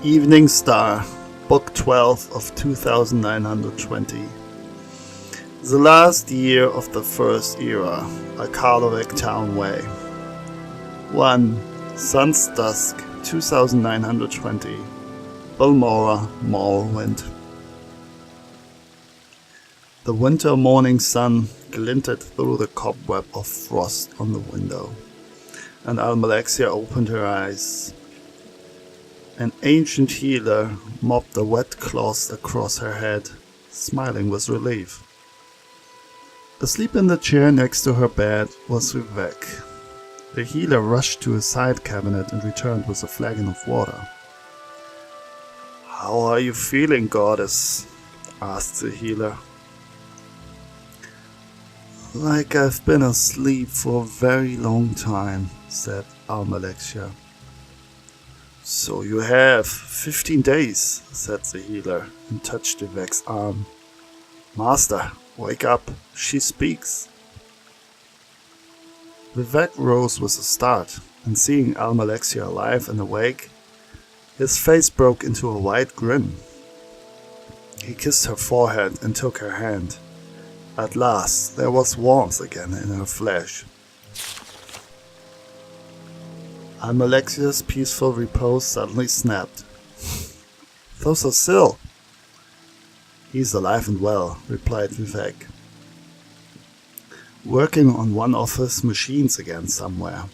Evening Star, Book 12 of 2920. The last year of the First Era, a Karlovec Town Way. 1. Sun's Dusk, 2920. Balmora, Morrowind. The winter morning sun glinted through the cobweb of frost on the window, and Almalexia opened her eyes. An ancient healer mopped the wet cloths across her head, smiling with relief. Asleep in the chair next to her bed was Vivek. The healer rushed to a side cabinet and returned with a flagon of water. "How are you feeling, goddess?" asked the healer. "Like I've been asleep for a very long time," said Almalexia. "So you have 15 days, said the healer, and touched Vivek's arm. "Master, wake up, she speaks." Vivek rose with a start, and seeing Almalexia alive and awake, his face broke into a wide grin. He kissed her forehead and took her hand. At last there was warmth again in her flesh. Almalexia's peaceful repose suddenly snapped. "Those are Syl." "He's alive and well," replied Vivek. "Working on one of his machines again somewhere.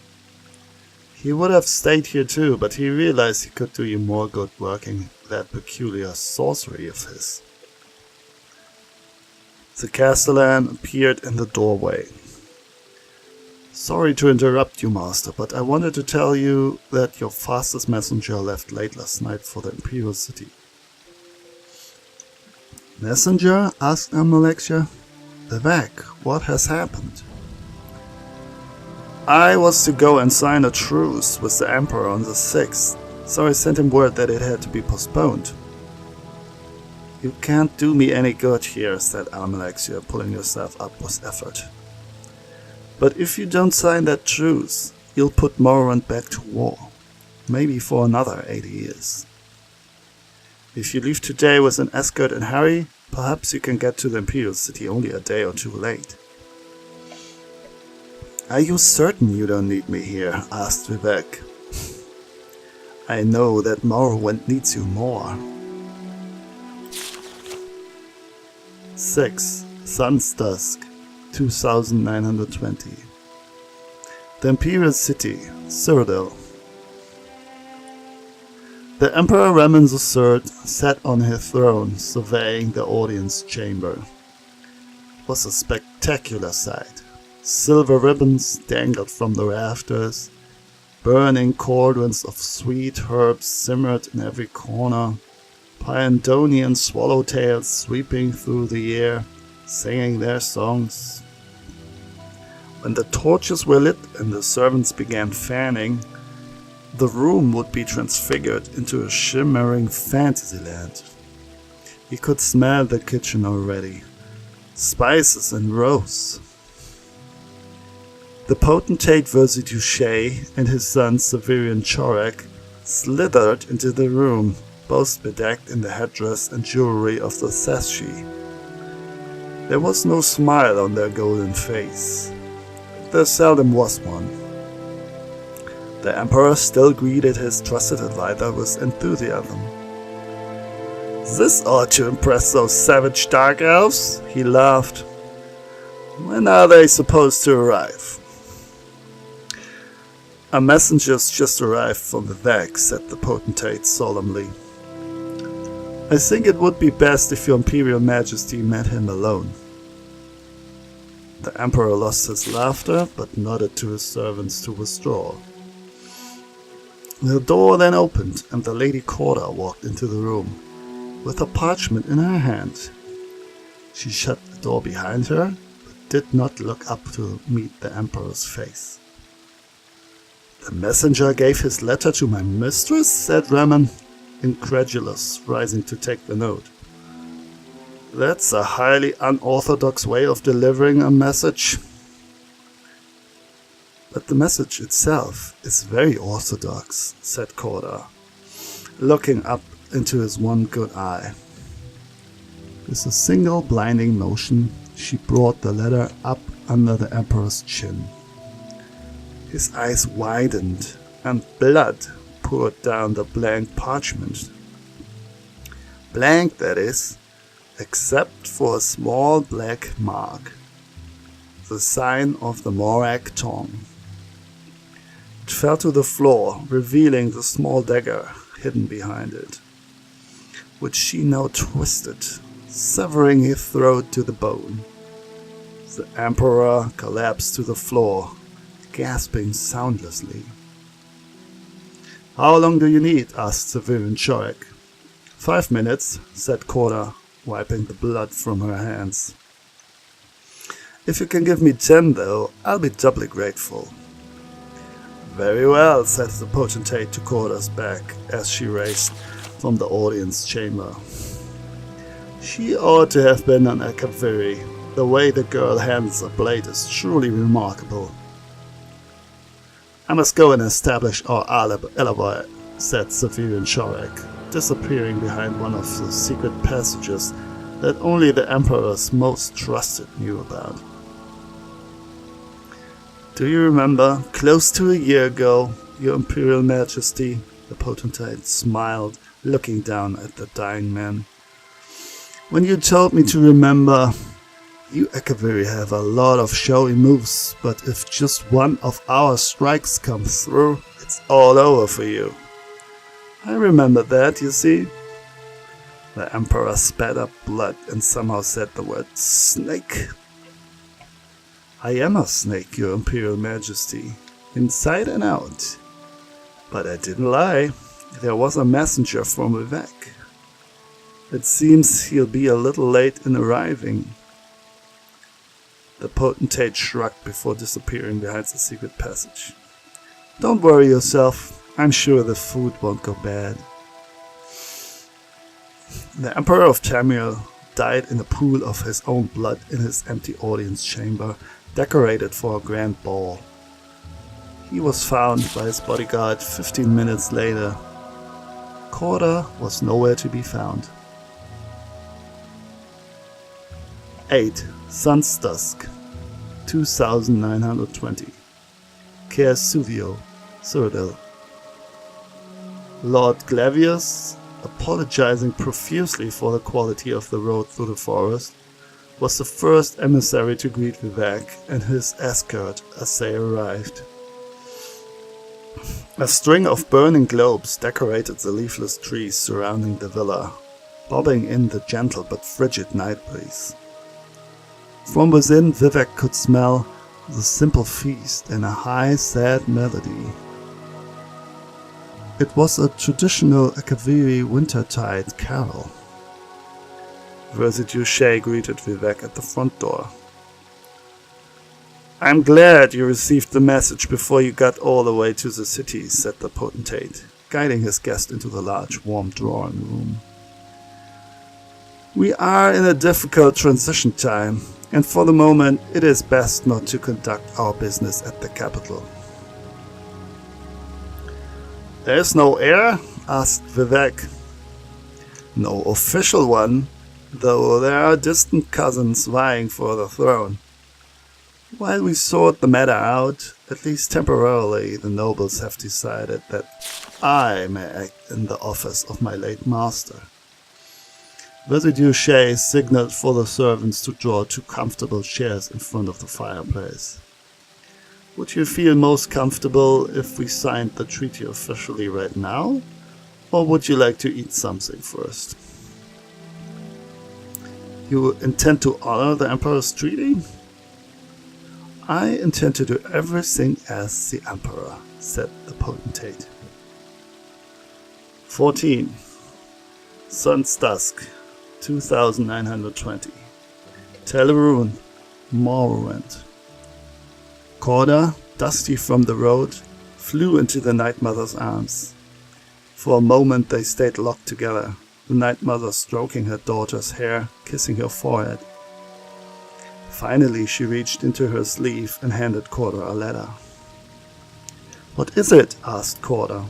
He would have stayed here too, but he realized he could do you more good working that peculiar sorcery of his." The Castellan appeared in the doorway. "Sorry to interrupt you, Master, but I wanted to tell you that your fastest messenger left late last night for the Imperial City." "Messenger?" asked Almalexia. "Vivek, what has happened?" "I was to go and sign a truce with the Emperor on the 6th, so I sent him word that it had to be postponed." "You can't do me any good here," said Almalexia, pulling herself up with effort. "But if you don't sign that truce, you'll put Morrowind back to war, maybe for another 80 years. If you leave today with an escort and hurry, perhaps you can get to the Imperial City only a day or two late." "Are you certain you don't need me here?" asked Vivek. "I know that Morrowind needs you more." 6. Sun's Dusk, 2920. The Imperial City, Cyrodiil. The Emperor Raman III sat on his throne, surveying the audience chamber. It was a spectacular sight. Silver ribbons dangled from the rafters, burning cauldrons of sweet herbs simmered in every corner, Pyandonian swallowtails sweeping through the air, singing their songs. When the torches were lit and the servants began fanning, the room would be transfigured into a shimmering fantasyland. He could smell the kitchen already, spices and rose. The potentate Verziduche and his son Severian Chorek slithered into the room, both bedecked in the headdress and jewelry of the Sesshi. There was no smile on their golden face. There seldom was one. The Emperor still greeted his trusted advisor with enthusiasm. "This ought to impress those savage dark elves," he laughed. "When are they supposed to arrive?" "A messenger's just arrived from Vivek," said the potentate solemnly. "I think it would be best if your Imperial Majesty met him alone." The Emperor lost his laughter, but nodded to his servants to withdraw. The door then opened, and the Lady Corda walked into the room, with a parchment in her hand. She shut the door behind her, but did not look up to meet the Emperor's face. "The messenger gave his letter to my mistress?" said Raman, incredulous, rising to take the note. "That's a highly unorthodox way of delivering a message." "But the message itself is very orthodox," said Corda. looking up into his one good eye. With a single blinding motion, she brought the letter up under the Emperor's chin. His eyes widened, and blood poured down the blank parchment. Blank, that is, except for a small black mark, the sign of the Morag tongue. It fell to the floor, revealing the small dagger hidden behind it, which she now twisted, severing his throat to the bone. The Emperor collapsed to the floor, gasping soundlessly. "How long do you need?" asked Severian Chorek. 5 minutes, said Korda, wiping the blood from her hands. "If you can give me 10, though, I'll be doubly grateful." "Very well," said the potentate to Korda's back as she raced from the audience chamber. She ought to have been an Akaviri. The way the girl handles a blade is truly remarkable. "I must go and establish our alibi," said Severian Chorek, disappearing behind one of the secret passages that only the Emperor's most trusted knew about. "Do you remember, close to a year ago, Your Imperial Majesty?" The potentate smiled, looking down at the dying man. "When you told me to remember, you Akaviri have a lot of showy moves, but if just one of our strikes comes through, it's all over for you." "I remember that, you see." The Emperor spat up blood and somehow said the word snake. "I am a snake, Your Imperial Majesty, inside and out. But I didn't lie. There was a messenger from Vivek. It seems he'll be a little late in arriving." The potentate shrugged before disappearing behind the secret passage. "Don't worry yourself. I'm sure the food won't go bad." The Emperor of Tamriel died in a pool of his own blood in his empty audience chamber, decorated for a grand ball. He was found by his bodyguard 15 minutes later. Korda was nowhere to be found. 8. Sun's Dusk, 2920. Caer Suvio, Cyrodiil. Lord Glavius, apologizing profusely for the quality of the road through the forest, was the first emissary to greet Vivek and his escort as they arrived. A string of burning globes decorated the leafless trees surrounding the villa, bobbing in the gentle but frigid night breeze. From within, Vivek could smell the simple feast in a high, sad melody. It was a traditional Akaviri wintertide carol. Versi Duche greeted Vivek at the front door. "I'm glad you received the message before you got all the way to the city," said the potentate, guiding his guest into the large, warm drawing room. "We are in a difficult transition time, and for the moment it is best not to conduct our business at the capital." "There's no heir?" asked Vivek. "No official one, though there are distant cousins vying for the throne. While we sort the matter out, at least temporarily, the nobles have decided that I may act in the office of my late master." Versi Duche signaled for the servants to draw 2 comfortable chairs in front of the fireplace. "Would you feel most comfortable if we signed the treaty officially right now? Or would you like to eat something first?" "You intend to honor the Emperor's treaty?" "I intend to do everything as the Emperor," said the potentate. 14. Sun's Dusk, 2920. Teleroon, Morrowind. Korda, dusty from the road, flew into the Night Mother's arms. For a moment they stayed locked together, the Night Mother stroking her daughter's hair, kissing her forehead. Finally she reached into her sleeve and handed Korda a letter. "What is it?" asked Korda.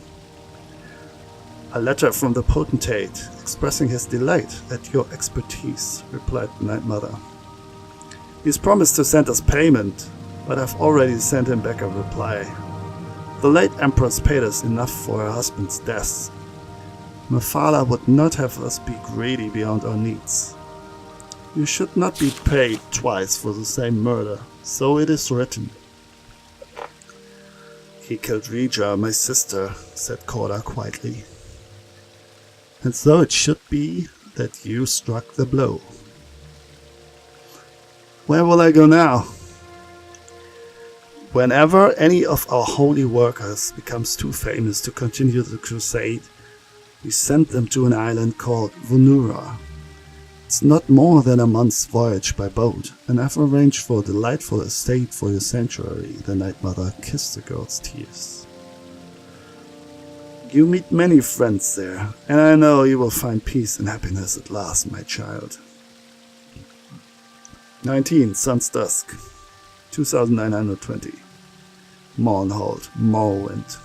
"It is from the Emperor. He wants to see you. He says he will be back in 5 minutes." "What is it?" asked Korda. "It is from the Emperor. He wants to see you." "What is it?" asked Korda. "It is from the Emperor. He wants to see you." "A letter from the potentate, expressing his delight at your expertise," replied the Night Mother. "He's promised to send us payment, but I've already sent him back a reply. The late Empress paid us enough for her husband's death. Mephala would not have us be greedy beyond our needs. You should not be paid twice for the same murder, so it is written." "He killed Rija, my sister," said Korda quietly. "And so it should be that you struck the blow." "Where will I go now?" "Whenever any of our holy workers becomes too famous to continue the crusade, we send them to an island called Vunura. It's not more than a month's voyage by boat, and I've arranged for a delightful estate for your sanctuary." The Night Mother kissed the girl's tears. "You meet many friends there, and I know you will find peace and happiness at last, my child." 19. Sun's Dusk, 2920. Mournhold, Morrowind.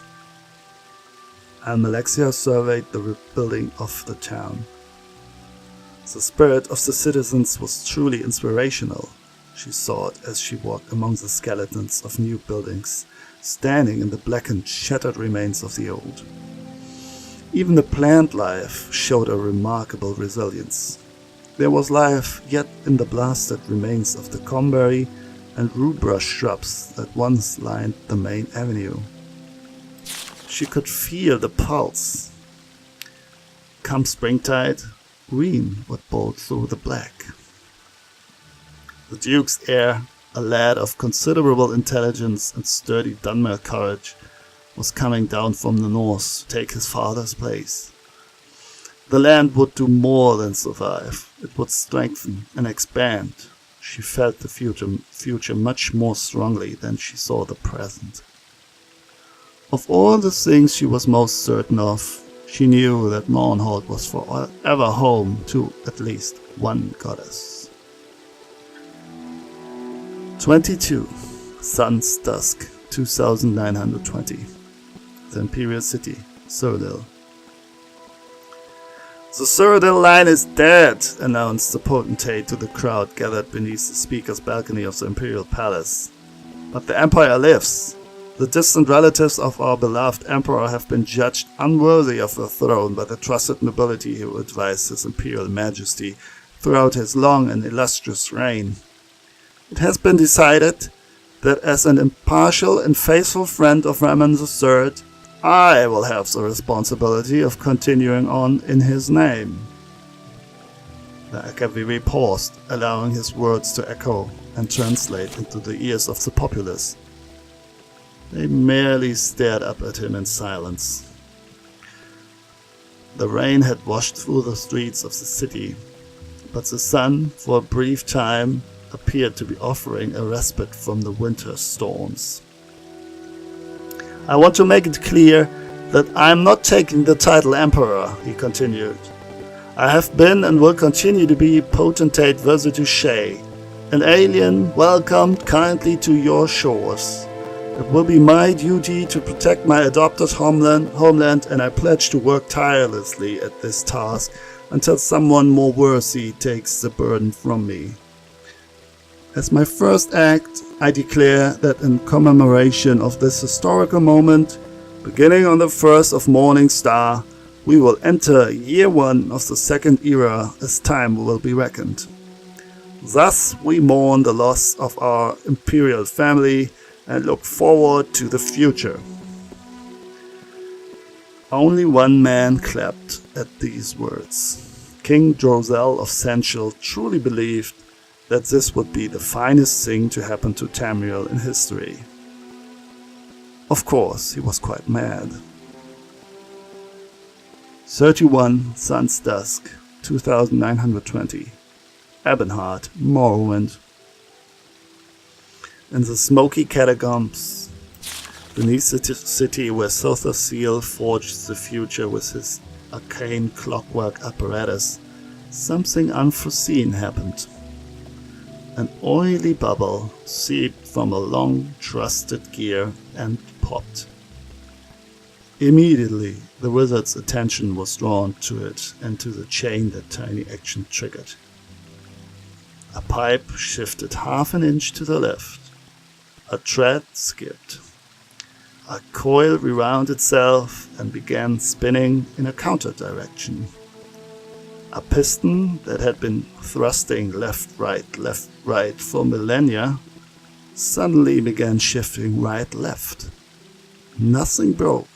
Almalexia surveyed the rebuilding of the town. The spirit of the citizens was truly inspirational, she thought as she walked among the skeletons of new buildings, standing in the blackened, shattered remains of the old. Even the plant life showed a remarkable resilience. There was life yet in the blasted remains of the comberry and rhubarb shrubs that once lined the main avenue. She could feel the pulse. Come springtide, green would bolt through the black. The Duke's heir, a lad of considerable intelligence and sturdy Dunmer courage, was coming down from the north to take his father's place. The land would do more than survive. It would strengthen and expand. She felt the future much more strongly than she saw the present. Of all the things she was most certain of, she knew that Mournhold was forever home to at least one goddess. 22. Sun's Dusk, 2920. The Imperial City, Cyrodiil. "The Cyrodiil line is dead," announced the potentate to the crowd gathered beneath the speaker's balcony of the Imperial Palace. "But the Empire lives. The distant relatives of our beloved Emperor have been judged unworthy of the throne by the trusted nobility who advised His Imperial Majesty throughout his long and illustrious reign. It has been decided that as an impartial and faithful friend of Ramon III, I will have the responsibility of continuing on in his name." The Akaviri paused, allowing his words to echo and translate into the ears of the populace. They merely stared up at him in silence. The rain had washed through the streets of the city, but the sun, for a brief time, appeared to be offering a respite from the winter storms. "I want to make it clear that I am not taking the title Emperor," he continued. "I have been and will continue to be Potentate Versailles, an alien welcomed kindly to your shores. It will be my duty to protect my adopted homeland, and I pledge to work tirelessly at this task until someone more worthy takes the burden from me. As my first act, I declare that in commemoration of this historical moment, beginning on the 1st of Morning Star, we will enter year 1 of the second era as time will be reckoned. Thus we mourn the loss of our imperial family and look forward to the future." Only one man clapped at these words. King Drozel of Senchel truly believed that this would be the finest thing to happen to Tamriel in history. Of course, he was quite mad. 31. Sun's Dusk, 2920. Ebonheart, Morrowind. In the smoky catacombs beneath the city where Sotha Seal forged the future with his arcane clockwork apparatus, something unforeseen happened. An oily bubble seeped from a long, trusted gear and popped. Immediately, the wizard's attention was drawn to it and to the chain that tiny action triggered. A pipe shifted half an inch to the left. A thread skipped. A coil rewound itself and began spinning in a counter direction. A piston that had been thrusting left, right for millennia suddenly began shifting right, left. Nothing broke,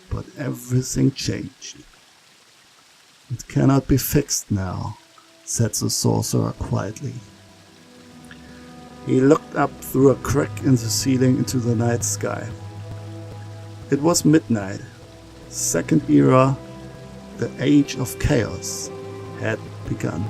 but everything changed. "It cannot be fixed now," said the sorcerer quietly. He looked up through a crack in the ceiling into the night sky. It was midnight. Second era, the age of chaos, had begun.